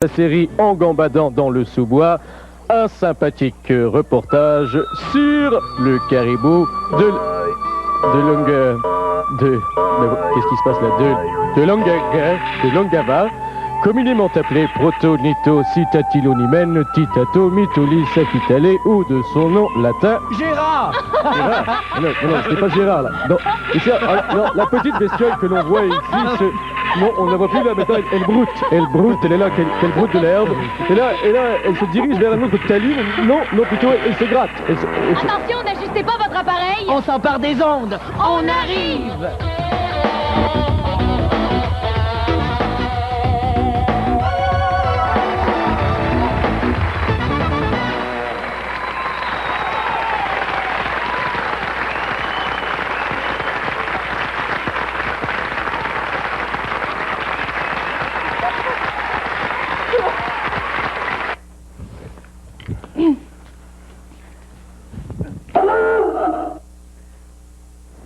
La série En gambadant dans le sous-bois, un sympathique reportage sur le caribou de qu'est-ce qui se passe là de Longava, communément appelé Proto-Nito Citatilonimen Titato Mituli Sacitale ou de son nom latin Gérard. Gérard. Non, c'est pas Gérard là. Non, non, la petite bestiole que l'on voit ici, non, on ne la voit plus là, maintenant elle broute, elle est là, qu'elle broute de l'herbe, et là, elle se dirige vers un autre talus, non, plutôt elle se gratte. Attention, n'ajustez pas votre appareil. On s'empare des ondes. On arrive.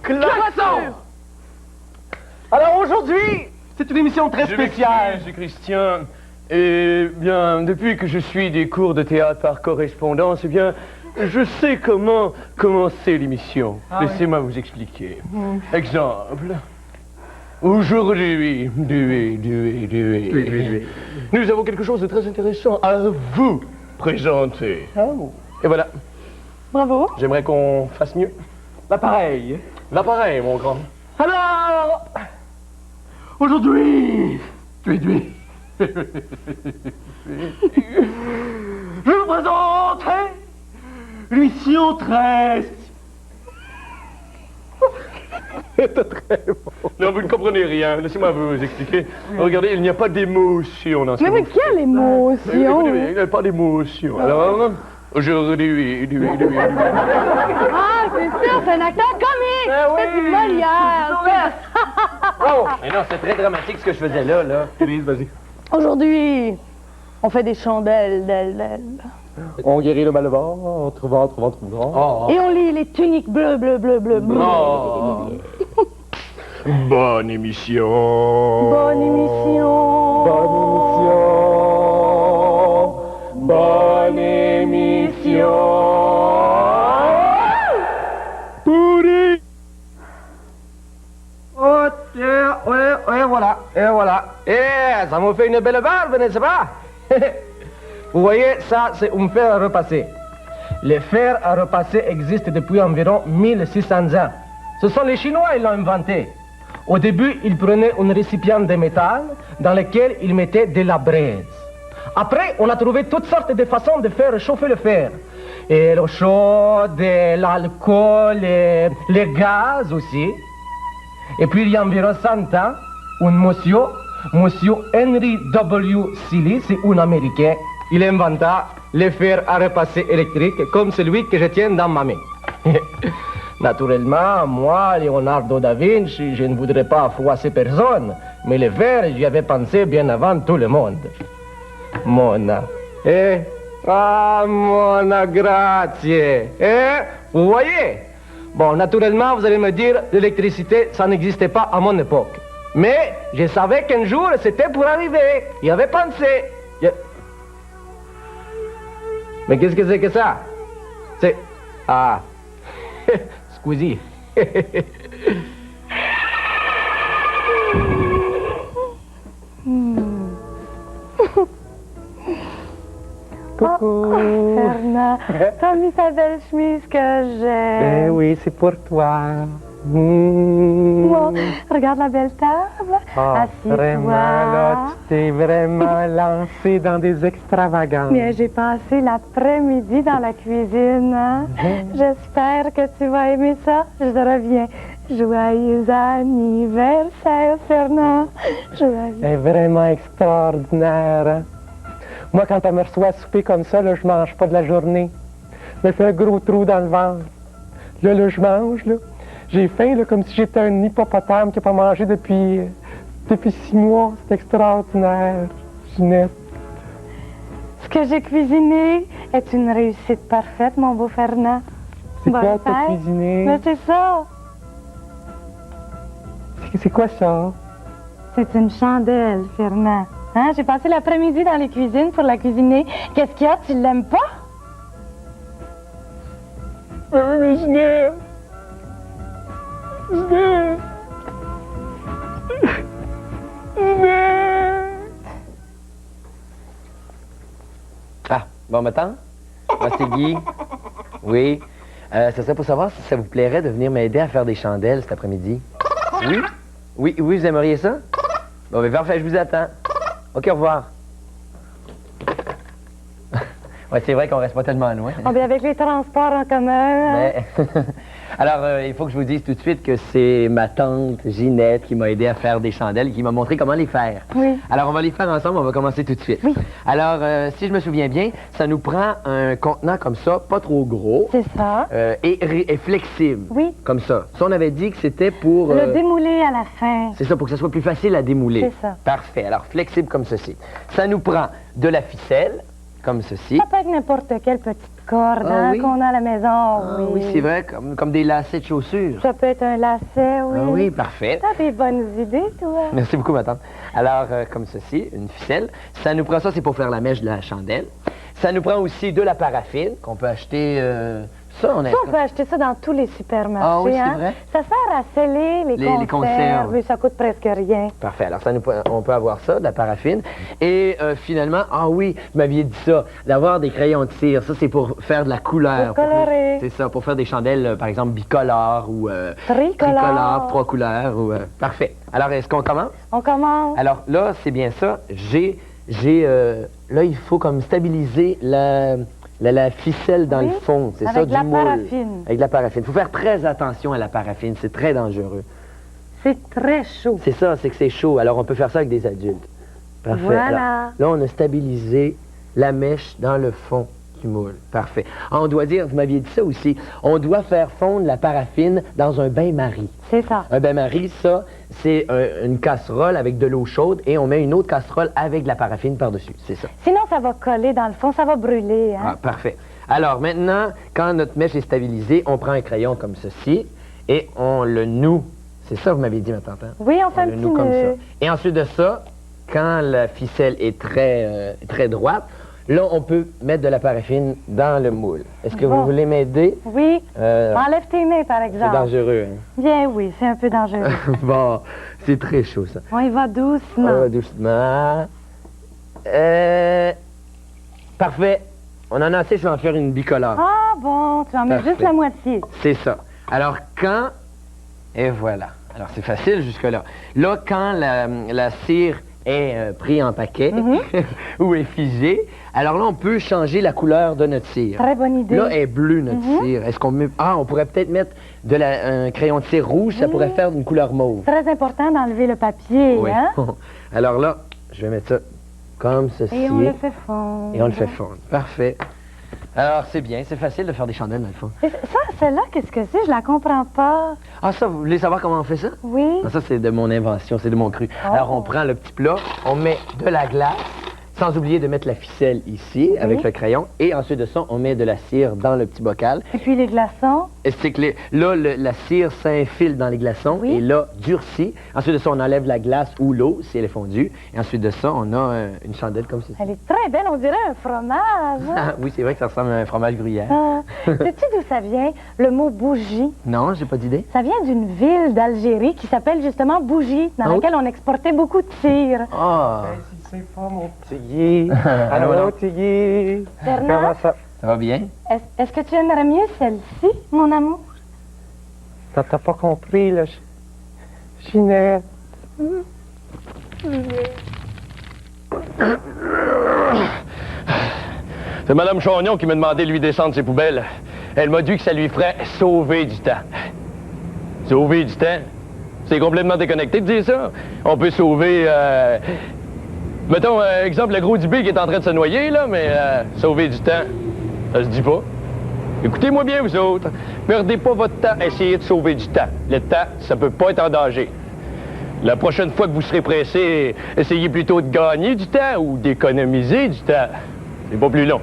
Klaxon. Alors aujourd'hui, c'est une émission très spéciale. Je m'excuse, Christian. Eh bien, depuis que je suis des cours de théâtre par correspondance, eh bien, je sais comment commencer l'émission. Laissez-moi vous expliquer. Exemple. Aujourd'hui, nous avons quelque chose de très intéressant à vous présenter. Et voilà. Bravo. J'aimerais qu'on fasse mieux. L'appareil. L'appareil, mon grand. Alors, aujourd'hui, je vous présente l'émission très... Non, vous ne comprenez rien. Laissez-moi vous expliquer. Regardez, il n'y a pas d'émotion dans ce Mais quelle émotion. Écoutez, il n'y a pas d'émotion. Alors, aujourd'hui, Ah, c'est ça, c'est un acteur comique. C'est du Molière. Oh! Mais non, c'est très dramatique ce que je faisais là. Élise, vas-y. Aujourd'hui, on fait des chandelles d'ailes. On guérit le mal-ventre, ventre. Et on lit les tuniques bleues. Oh. Bonne émission. Bonne émission. Bonne émission. Pourri. Oh, et voilà. Et ça me fait une belle barbe, n'est-ce pas? Vous voyez, ça, c'est un fer à repasser. Les fers à repasser existent depuis environ 1600 ans. Ce sont les Chinois qui l'ont inventé. Au début, ils prenaient un récipient de métal dans lequel ils mettaient de la braise. Après, on a trouvé toutes sortes de façons de faire chauffer le fer. Et l'eau chaude, et l'alcool, et les gaz aussi. Et puis, il y a environ 100 ans, un monsieur Henry W. Seeley, c'est un Américain, il inventa les fers à repasser électriques comme celui que je tiens dans ma main. Naturellement, moi, Leonardo da Vinci, je ne voudrais pas froisser personne, mais les fers, j'y avais pensé bien avant tout le monde. Mona. Mona, grazie. Vous voyez? Bon, naturellement, vous allez me dire, l'électricité, ça n'existait pas à mon époque. Mais je savais qu'un jour, c'était pour arriver. J'y avais pensé. Mais qu'est-ce que c'est que ça? C'est... Ah. Scusi. Coucou. Fernand, t'as mis ta belle chemise que j'aime. Oui, c'est pour toi. Bon, regarde la belle table. Assis-toi. Vraiment, là, tu t'es vraiment lancé dans des extravagances. Mais j'ai passé l'après-midi dans la cuisine. Hein? J'espère que tu vas aimer ça. Je te reviens. Joyeux anniversaire, Fernand. Joyeux. C'est vraiment extraordinaire. Hein? Moi, quand elle me reçoit souper comme ça, là, je mange pas de la journée. Je me fais un gros trou dans le ventre. Là, je mange, là. J'ai faim, là, comme si j'étais un hippopotame qui n'a pas mangé depuis 6 mois. C'est extraordinaire, Ginette. Ce que j'ai cuisiné est une réussite parfaite, mon beau Fernand. C'est Bonne quoi t'as fête. cuisiné? Mais c'est ça. C'est quoi ça? C'est une chandelle, Fernand. Hein, j'ai passé l'après-midi dans les cuisines pour la cuisiner. Qu'est-ce qu'il y a? Tu l'aimes pas? Mais je n'ai... Ah, bon matin. Moi, c'est Guy. Oui. Ça serait pour savoir si ça vous plairait de venir m'aider à faire des chandelles cet après-midi. Oui? Oui, vous aimeriez ça? Bon, ben parfait, je vous attends. OK, au revoir. Ouais, c'est vrai qu'on reste pas tellement loin. Oh, bien, avec les transports en commun. Hein? Mais... Alors, il faut que je vous dise tout de suite que c'est ma tante Ginette qui m'a aidé à faire des chandelles et qui m'a montré comment les faire. Oui. Alors, on va les faire ensemble, on va commencer tout de suite. Oui. Alors, si je me souviens bien, ça nous prend un contenant comme ça, pas trop gros. C'est ça. Et flexible. Oui. Comme ça. Ça, on avait dit que c'était pour... Le démouler à la fin. C'est ça, pour que ça soit plus facile à démouler. C'est ça. Parfait. Alors, flexible comme ceci. Ça nous prend de la ficelle, comme ceci. Ça peut être n'importe quelle petite corde Ah, hein, oui? qu'on a à la maison. Ah, oui, c'est vrai, comme des lacets de chaussures. Ça peut être un lacet, oui. Ah oui, parfait. T'as des bonnes idées, toi. Merci beaucoup, ma tante. Alors, comme ceci, une ficelle. Ça nous prend ça, c'est pour faire la mèche de la chandelle. Ça nous prend aussi de la paraffine, qu'on peut acheter... ça, on a... Ça, on peut acheter ça dans tous les supermarchés. Ah oui, c'est hein? vrai? Ça sert à sceller les conserves. Et ça coûte presque rien. Parfait. Alors, on peut avoir ça, de la paraffine. Et finalement, ah oui, vous m'aviez dit ça, d'avoir des crayons de cire. Ça, c'est pour faire de la couleur. Pour colorer. C'est ça, pour faire des chandelles, par exemple, bicolores ou Tricolore. 3 couleurs. Ou, parfait. Alors, est-ce qu'on commence? On commence. Alors, là, c'est bien ça. Là, il faut comme stabiliser la ficelle dans Oui, le fond. C'est ça, avec du la moule. paraffine. Avec de la paraffine. Il faut faire très attention à la paraffine. C'est très dangereux. C'est très chaud. C'est ça, c'est que c'est chaud. Alors, on peut faire ça avec des adultes. Parfait. Voilà. Alors, là, on a stabilisé la mèche dans le fond du moule. Parfait. Ah, on doit dire, vous m'aviez dit ça aussi, on doit faire fondre la paraffine dans un bain-marie. C'est ça. Un bain-marie, ça, c'est une casserole avec de l'eau chaude et on met une autre casserole avec de la paraffine par-dessus. C'est ça. Sinon, ça va coller dans le fond, ça va brûler. Hein? Ah, parfait. Alors, maintenant, quand notre mèche est stabilisée, on prend un crayon comme ceci et on le noue. C'est ça, vous m'aviez dit, ma tante, hein? Oui, on fait un le petit noue comme nœud. ça. Et ensuite de ça, quand la ficelle est très droite, là, on peut mettre de la paraffine dans le moule. Est-ce que Bon. vous voulez m'aider? Oui. Enlève tes mains, par C'est exemple. dangereux, hein? Bien oui, c'est un peu dangereux. Bon, c'est très chaud, ça. On y va doucement. On va doucement. Parfait. On en a assez, je vais en faire une bicolore. Ah bon, tu en mets Parfait. juste la moitié. C'est ça. Alors, quand... Et voilà. Alors, c'est facile jusque-là. Là, quand la cire est prise en paquet ou est figée, alors là, on peut changer la couleur de notre cire. Très bonne idée. Là, elle est bleue, notre cire. Est-ce qu'on met... Ah, on pourrait peut-être mettre un crayon de cire rouge, ça pourrait faire une couleur mauve. Très important d'enlever le papier, Oui. hein? Alors là, je vais mettre ça comme ceci. Et on le fait fondre. Et on le fait fondre. Parfait. Alors, c'est bien, c'est facile de faire des chandelles, dans le fond. Et ça, celle-là, qu'est-ce que c'est? Je la comprends pas. Ah, ça, vous voulez savoir comment on fait ça? Oui. Non, ça, c'est de mon invention, c'est de mon cru. Oh. Alors, on prend le petit plat, on met de la glace, sans oublier de mettre la ficelle ici, avec le crayon, et ensuite de ça, on met de la cire dans le petit bocal. Et puis les glaçons. Et c'est que là, la cire s'infile dans les glaçons, Oui. et là, durcit. Ensuite de ça, on enlève la glace ou l'eau, si elle est fondue. Et ensuite de ça, on a une chandelle comme ceci. Elle est très belle, on dirait un fromage. Hein? Ah, oui, c'est vrai que ça ressemble à un fromage gruyère. Ah. Sais-tu d'où ça vient, le mot bougie? Non, j'ai pas d'idée. Ça vient d'une ville d'Algérie qui s'appelle justement Bougie, dans Ah oui? laquelle on exportait beaucoup de cire. Ah! C'est pas mon petit Guy. Allô, petit Guy. Bernard? Comment ça? Ça va bien? Est-ce que tu aimerais mieux celle-ci, mon amour? T'as pas compris, là. Ginette. C'est Mme Chagnon qui m'a demandé de lui descendre ses poubelles. Elle m'a dit que ça lui ferait sauver du temps. Sauver du temps? C'est complètement déconnecté de dire ça. On peut sauver... Mettons, exemple, le gros Dubé qui est en train de se noyer, là, mais sauver du temps, ça se dit pas. Écoutez-moi bien, vous autres. Perdez pas votre temps à essayer de sauver du temps. Le temps, ça peut pas être en danger. La prochaine fois que vous serez pressé, essayez plutôt de gagner du temps ou d'économiser du temps. C'est pas plus long.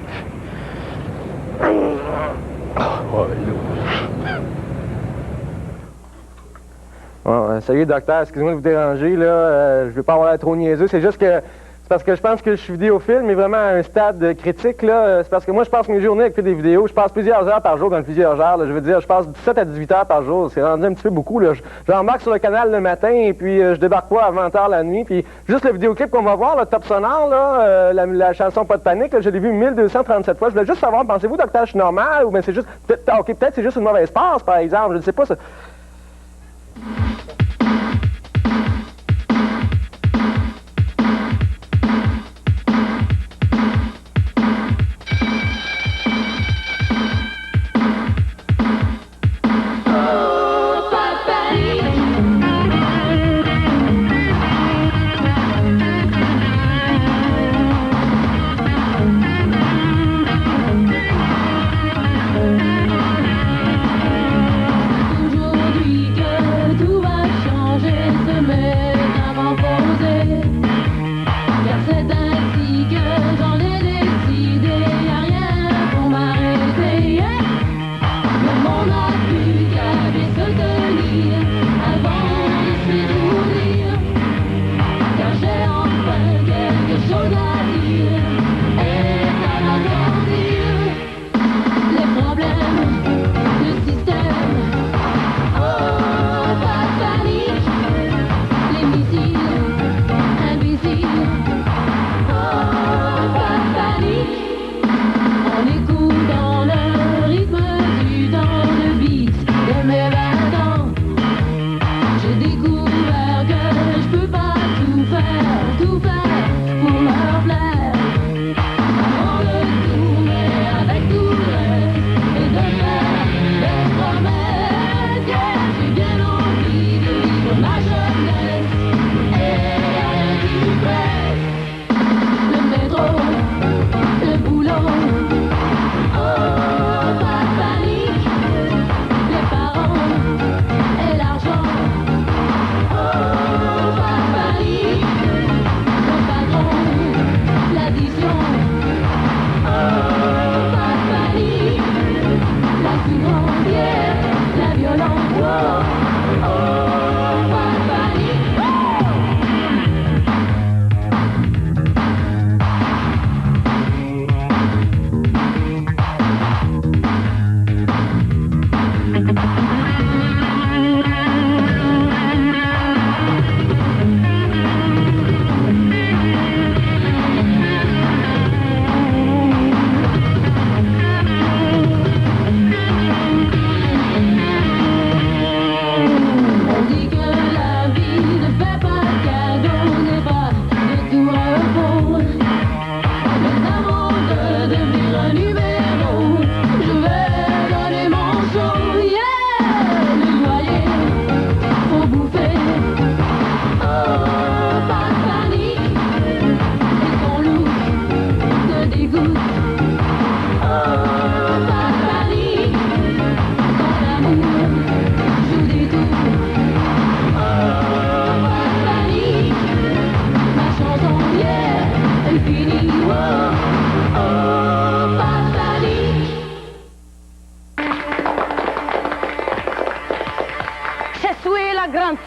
Bon, salut, docteur. Excusez-moi de vous déranger, là. Je veux pas avoir l'air trop niaiseux. C'est juste que, C'est parce que je pense que je suis vidéophile, mais vraiment à un stade critique, là. C'est parce que moi, je passe mes journées avec des vidéos. Je passe plusieurs heures par jour dans plusieurs heures. Là. Je veux dire, je passe 17 à 18 heures par jour. C'est rendu un petit peu beaucoup, là. J'embarque sur le canal le matin et puis je débarque pas à 20 heures la nuit. Puis juste le vidéoclip qu'on va voir, le top sonore, là, la chanson Pas de panique, là, je l'ai vu 1237 fois. Je voulais juste savoir, pensez-vous, docteur, je suis normal ou bien c'est juste... peut-être c'est juste une mauvaise passe, par exemple. Je ne sais pas. Ça...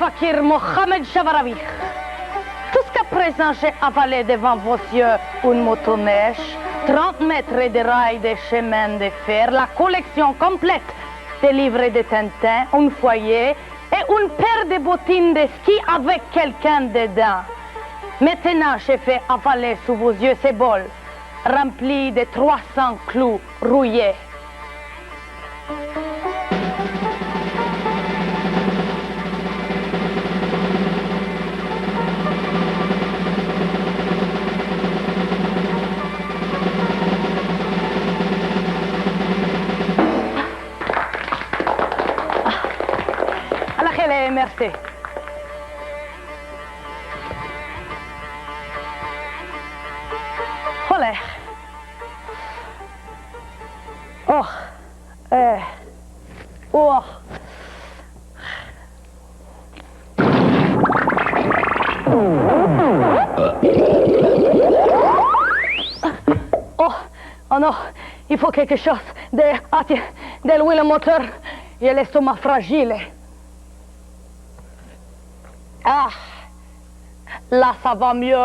Fakir Mohamed Chavaravich. Jusqu'à présent, j'ai avalé devant vos yeux une motoneige, 30 mètres de rails de chemin de fer, la collection complète des livres de Tintin, un foyer et une paire de bottines de ski avec quelqu'un dedans. Maintenant, j'ai fait avaler sous vos yeux ces bols remplis de 300 clous rouillés. Merci. Olé. Oh. Oh. Oh non, il faut quelque chose de l'huile moteur et l'estomac fragile. Ah, là ça va mieux.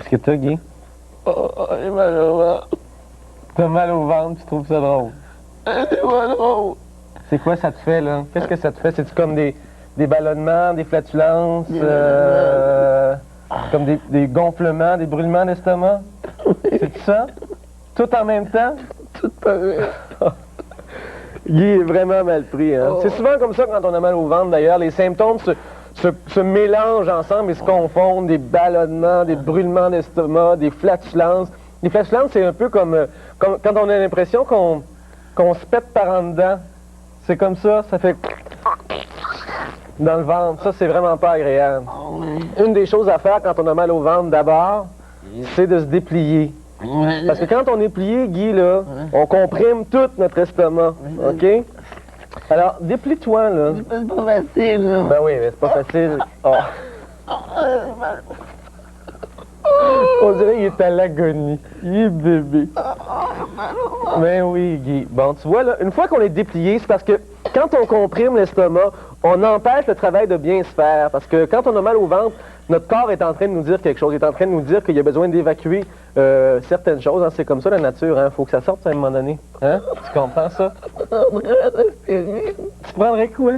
Qu'est-ce que t'as, Guy? Oh, j'ai mal au ventre. T'as mal au ventre, tu trouves ça drôle? C'est pas drôle. C'est quoi ça te fait, là? Qu'est-ce que ça te fait? C'est-tu comme des ballonnements, des flatulences, comme des gonflements, des brûlements d'estomac? C'est ça? Tout en même temps? Tout pareil. Guy est vraiment mal pris, hein? Oh. C'est souvent comme ça quand on a mal au ventre, d'ailleurs. Les symptômes se mélangent ensemble et se confondent. Des ballonnements, des brûlements d'estomac, des flatulences. Les flatulences, c'est un peu comme quand on a l'impression qu'on se pète par en dedans. C'est comme ça fait dans le ventre. Ça, c'est vraiment pas agréable. Une des choses à faire quand on a mal au ventre, d'abord, c'est de se déplier. Parce que quand on est plié, Guy, là, on comprime tout notre estomac. OK? Alors, déplie-toi, là. C'est pas facile, là. Ben oui, mais c'est pas facile. Oh. On dirait qu'il est à l'agonie. Il est bébé. Ben oui, Guy. Bon, tu vois, là, une fois qu'on est déplié, c'est parce que quand on comprime l'estomac, on empêche le travail de bien se faire. Parce que quand on a mal au ventre, notre corps est en train de nous dire quelque chose. Il est en train de nous dire qu'il y a besoin d'évacuer certaines choses. Hein. C'est comme ça, la nature. Il faut que ça sorte à un moment donné. Hein? Tu comprends ça? Tu prendrais quoi?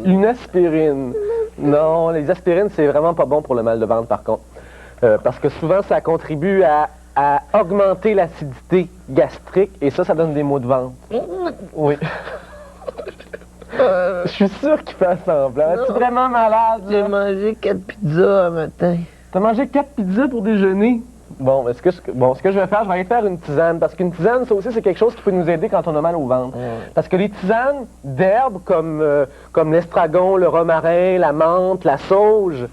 Une aspirine. Non, les aspirines, c'est vraiment pas bon pour le mal de ventre, par contre. Parce que souvent, ça contribue à augmenter l'acidité gastrique et ça donne des maux de ventre. Oui. Je suis sûr qu'il fait semblant. Es-tu vraiment malade? J'ai mangé 4 pizzas un matin. T'as mangé 4 pizzas pour déjeuner? Bon, ce que je vais faire, je vais aller faire une tisane. Parce qu'une tisane, ça aussi, c'est quelque chose qui peut nous aider quand on a mal au ventre. Parce que les tisanes d'herbes comme l'estragon, le romarin, la menthe, la sauge,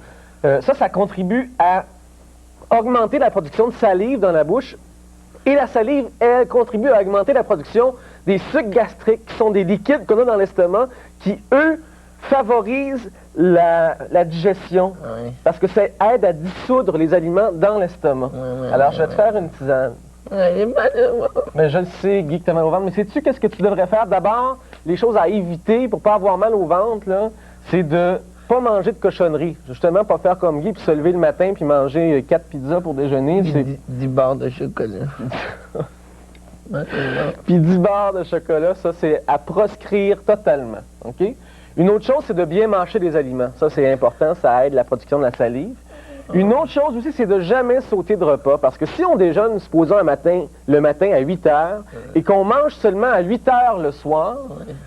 ça contribue à augmenter la production de salive dans la bouche. Et la salive, elle, contribue à augmenter la production des sucs gastriques, qui sont des liquides qu'on a dans l'estomac, qui, eux, favorisent la digestion. Oui. Parce que ça aide à dissoudre les aliments dans l'estomac. Oui, Alors, je vais te faire une tisane. J'ai mal au ventre. Mais je le sais, Guy, que tu as mal au ventre. Mais sais-tu qu'est-ce que tu devrais faire? D'abord, les choses à éviter pour pas avoir mal au ventre, là, c'est de pas manger de cochonneries. Justement, pas faire comme Guy, puis se lever le matin, puis manger 4 pizzas pour déjeuner. C'est 10 barres de chocolat. Puis 10 barres de chocolat, ça, c'est à proscrire totalement. OK? Une autre chose, c'est de bien mâcher les aliments. Ça, c'est important, ça aide la production de la salive. Une autre chose aussi, c'est de jamais sauter de repas. Parce que si on déjeune, supposons le matin à 8 heures, et qu'on mange seulement à 8 heures le soir,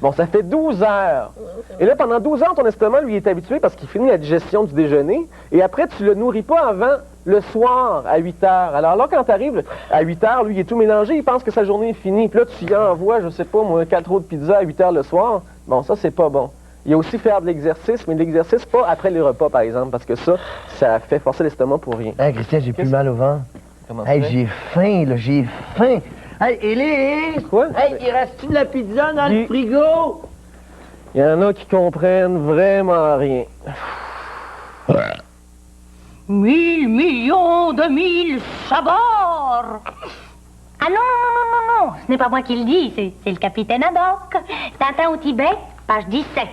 bon, ça fait 12 heures. Et là, pendant 12 heures, ton estomac, lui, est habitué parce qu'il finit la digestion du déjeuner, et après, tu le nourris pas avant le soir à 8 heures. Alors là, quand tu arrives à 8 heures, lui, il est tout mélangé, il pense que sa journée est finie. Puis là, tu y envoies, je sais pas, moi, 4 autres pizzas à 8 heures le soir. Bon, ça, c'est pas bon. Il y a aussi faire de l'exercice, mais de l'exercice pas après les repas, par exemple, parce que ça fait forcer l'estomac pour rien. Hey, Christian, j'ai plus mal au ventre. Comment ça Hey, fait? j'ai faim, là, j'ai faim. Hey, Élise! Quoi? Hey, il reste-tu de la pizza dans Guy. le frigo? Il y en a qui comprennent vraiment rien. 1000 millions de 1000 sabords. Ah non, non, non, non, non, ce n'est pas moi qui le dis, c'est le capitaine Haddock. Tintin au Tibet, page 17.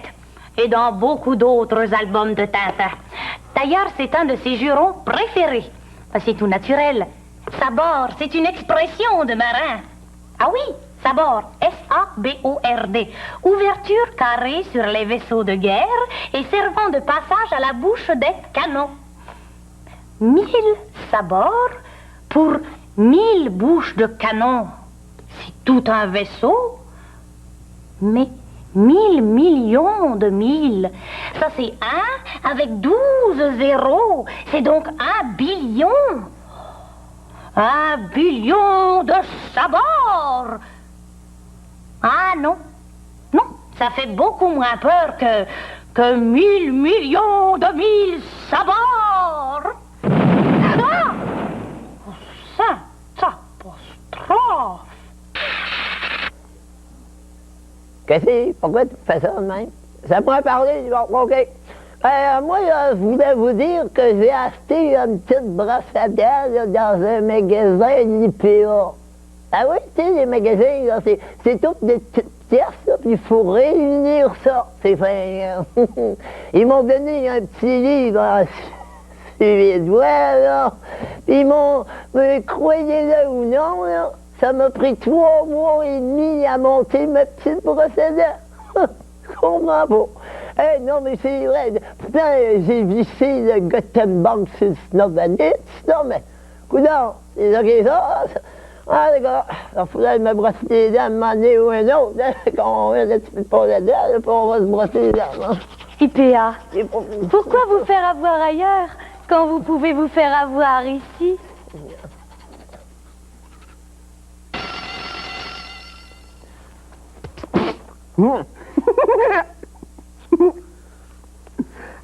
Et dans beaucoup d'autres albums de Tintin. D'ailleurs, c'est un de ses jurons préférés. C'est tout naturel. Sabord, c'est une expression de marin. Ah oui, sabord, S-A-B-O-R-D. Ouverture carrée sur les vaisseaux de guerre et servant de passage à la bouche des canons. 1000 sabords pour 1000 bouches de canon. C'est tout un vaisseau. Mais 1000 millions de 1000, ça c'est 1 avec 12 zéros. C'est donc 1 billion. 1 billion de sabords. Ah non, non, ça fait beaucoup moins peur que 1000 millions de 1000 sabords. Ah! Sainte apostrophe. Qu'est-ce? Pourquoi tu fais ça de même? Ça pourrait parler, bon, OK. Moi, je voulais vous dire que j'ai acheté une petite brosse à dents là, dans un magasin l'IPA. Ah oui, tu sais, les magasins, là, c'est toutes des petites pièces, là, puis il faut réunir ça. C'est fin. Ils m'ont donné un petit livre suédois, là. Puis mais croyez-le ou non, là, ça m'a pris 3 mois et demi à monter ma petite brosse à dents. Je comprends pas. Eh non, mais c'est vrai. Pourtant, j'ai vissé le Gothenburg sur le Snowbanitz, non, mais, coudonc, c'est ça qui est ça. Ah, d'accord. Alors, il faudrait me brosser les dents, demander ou un autre, hein, quand on va un petit peu pas là-dedans, là, puis on va se brosser les dents, hein. IPA, C'est pas- pourquoi vous faire avoir ailleurs quand vous pouvez vous faire avoir ici?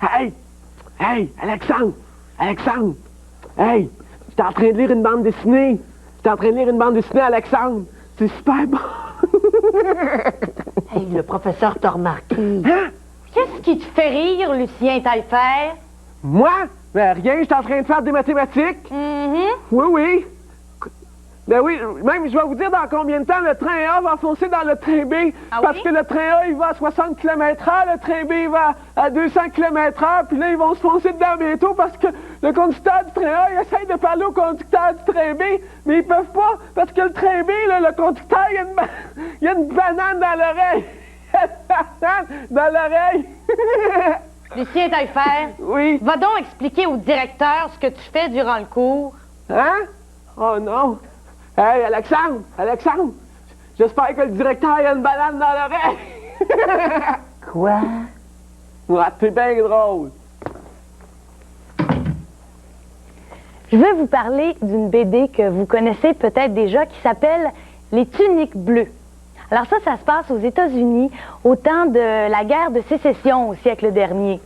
Hey! Hey! Alexandre! Alexandre! Hey! J'étais en train de lire une bande dessinée. Alexandre. C'est super bon. Hey, le professeur t'a remarqué. Qu'est-ce qui te fait rire, Lucien Taillefer? Moi? Ben rien, j'étais en train de faire des mathématiques. Oui, oui. Ben oui, même je vais vous dire dans combien de temps le train A va foncer dans le train B. Ah parce oui? que le train A, il va à 60 km/h, le train B, il va à 200 km/h, puis là, ils vont se foncer dedans bientôt parce que le conducteur du train A, il essaye de parler au conducteur du train B, mais ils peuvent pas parce que le train B, là, le conducteur, il y a une banane dans l'oreille. Il y a une banane dans l'oreille. Lucien Taillefer, Oui. va donc expliquer au directeur ce que tu fais durant le cours. Hein? Oh non! Hey, Alexandre! J'espère que le directeur a une banane dans l'oreille! Quoi? Ouais, t'es bien drôle! Je veux vous parler d'une BD que vous connaissez peut-être déjà qui s'appelle Les Tuniques Bleues. Alors ça se passe aux États-Unis au temps de la guerre de sécession au siècle dernier.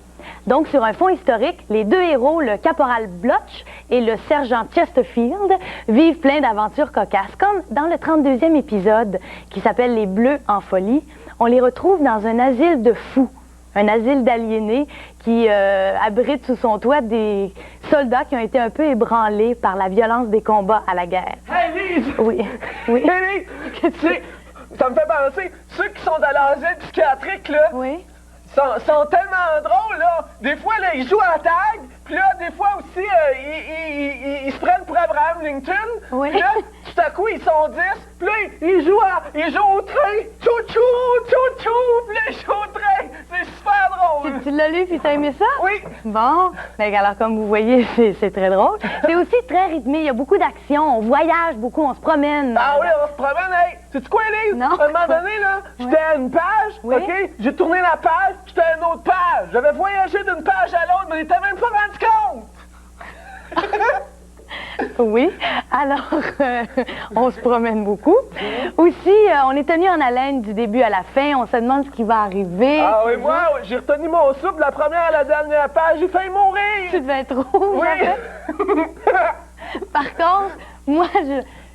Donc, sur un fond historique, les deux héros, le caporal Blotch et le sergent Chesterfield, vivent plein d'aventures cocasses. Comme dans le 32e épisode, qui s'appelle Les Bleus en folie, on les retrouve dans un asile de fous, un asile d'aliénés qui abrite sous son toit des soldats qui ont été un peu ébranlés par la violence des combats à la guerre. Hey Lise! Oui, oui. Hey Lise! Tu sais, ça me fait penser, ceux qui sont dans l'asile psychiatrique, là, Oui. sont tellement drôles, là. Des fois, là, ils jouent à tag, puis là, des fois aussi, ils se prennent pour Abraham Lincoln. Oui. Puis là, tout à coup, ils sont 10, puis là, ils jouent au train. Tchou-tchou, tchou-tchou, puis là, ils jouent au train. C'est super drôle. Tu l'as lu puis t'as aimé ça? Oui. Bon, ben alors comme vous voyez, c'est très drôle. C'est aussi très rythmé, il y a beaucoup d'action, on voyage beaucoup, on se promène. Ah oui, on se promène, hey! Sais-tu quoi, Élise? Non. À un moment donné, là, j'étais à une page, Oui. OK? J'ai tourné la page, j'étais à une autre page. J'avais voyagé d'une page à l'autre, mais j'étais même pas rendu compte! Oui, alors on se promène beaucoup. Aussi, on est tenu en haleine du début à la fin, on se demande ce qui va arriver. Ah oui, moi, j'ai retenu mon souffle de la première à la dernière page, j'ai failli Tu mourir! devais être rouge. Oui! en fait. Par contre, moi,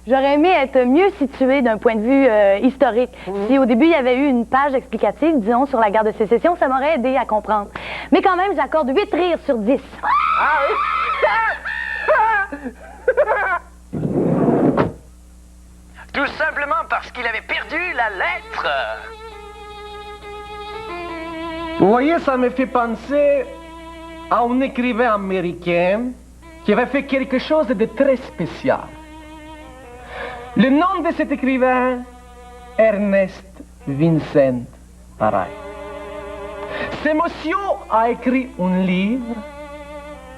j'aurais aimé être mieux située d'un point de vue historique. Si au début, il y avait eu une page explicative, disons, sur la guerre de sécession, ça m'aurait aidé à comprendre. Mais quand même, j'accorde 8 rires sur 10. Ah oui! Tout simplement parce qu'il avait perdu la lettre. Vous voyez, ça me fait penser à un écrivain américain qui avait fait quelque chose de très spécial. Le nom de cet écrivain, Ernest Vincent Pareil. Ce monsieur a écrit un livre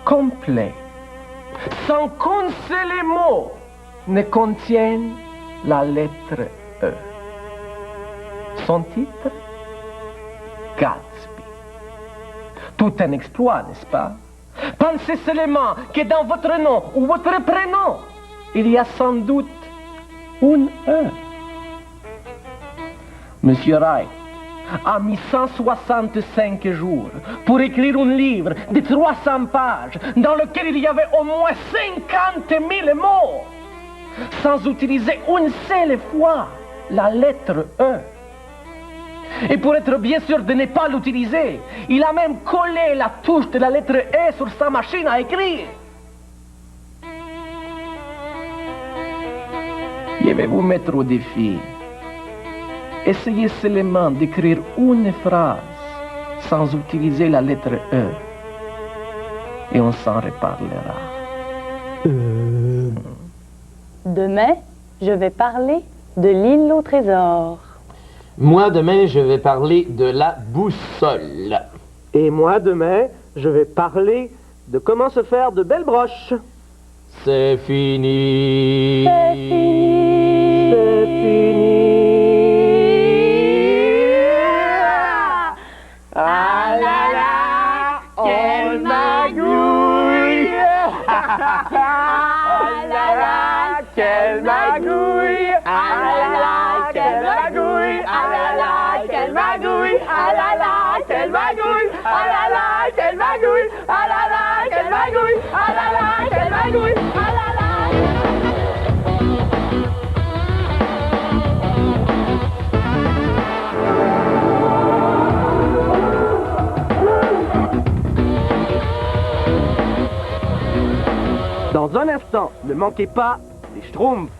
complet, sans qu'un seul mot ne contienne la lettre E. Son titre, Gatsby. Tout un exploit, n'est-ce pas? Pensez seulement que dans votre nom ou votre prénom, il y a sans doute un E. Monsieur Wright a mis 165 jours pour écrire un livre de 300 pages dans lequel il y avait au moins 50 000 mots, sans utiliser une seule fois la lettre E. Et pour être bien sûr de ne pas l'utiliser, il a même collé la touche de la lettre E sur sa machine à écrire. Je vais vous mettre au défi. Essayez seulement d'écrire une phrase sans utiliser la lettre E. et on s'en reparlera. Demain, je vais parler de l'île au trésor. Moi, demain, je vais parler de la boussole. Et moi, demain, je vais parler de comment se faire de belles broches. C'est fini. C'est fini. C'est fini. Ah là là, quelle magouille. Ah là là, quelle magouille. Ah là là, quelle magouille. Ah là là, quelle magouille. Ah là là, quelle magouille. Ah là là, quelle magouille. Ah là là, quelle magouille. Ah là là, quelle magouille. Ah là là. Dans un instant, ne manquez pas les Schtroumpfs.